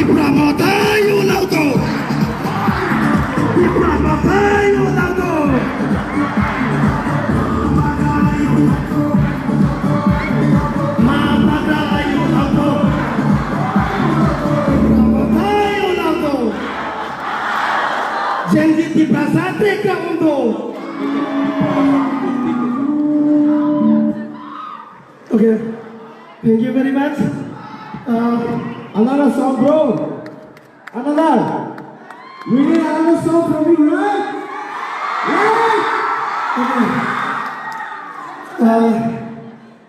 Pramotayu Lauto. Di Pramotayu Lauto. Mamadayu Lauto. Pramotayu Lauto. Janji di Prasate Kaundo. Okay, thank you very much. Another song, bro. Another. We need another song from you, right? Right? Okay.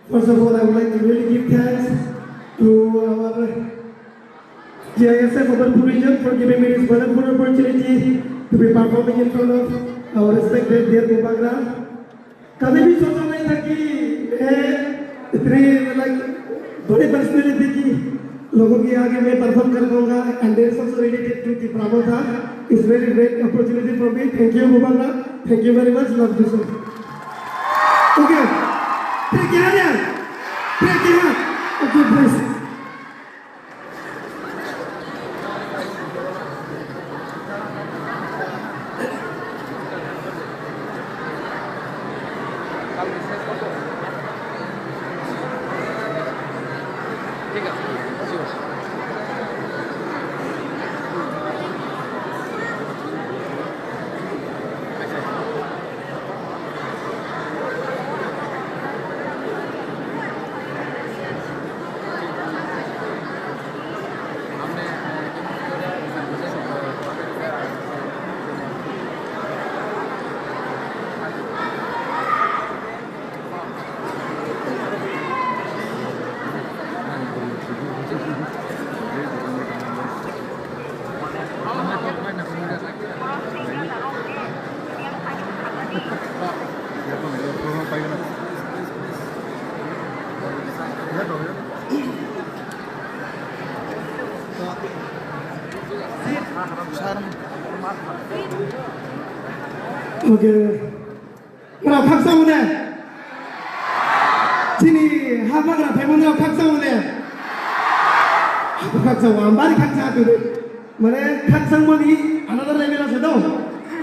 First of all, I would like to really give thanks to our GISF Open region for giving me this wonderful opportunity to be performing in front of our respected dear Mubagra. कभी भी सोचा नहीं था कि इतने बड़ी personality की लोगों के आगे मैं परफॉर्म कर पाऊंगा and there is also related to the Pramodha. It's very great opportunity for me. Thank you Mubarak. Thank you very much. Love you so. Okay. Take care. Take care. Okay, please. Okay. Kita paksa mana? Sini, apa kita pemanda paksa mana? Paksa, ambil paksa tu. Mana paksa mana? Another level ada tu.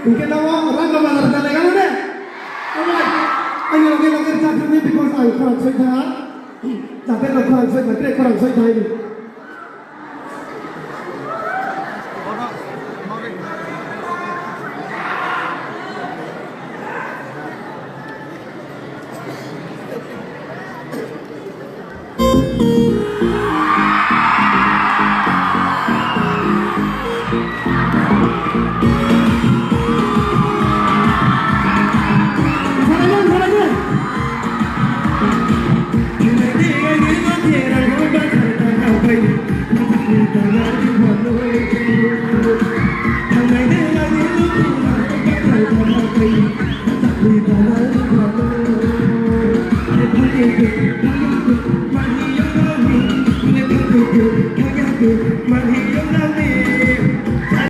Mungkin tahu orang kalau ada level mana? Alright. Ayo kita kerja ni because I kurang saya. Tapi kalau kurang saya, kita kurang saya ini.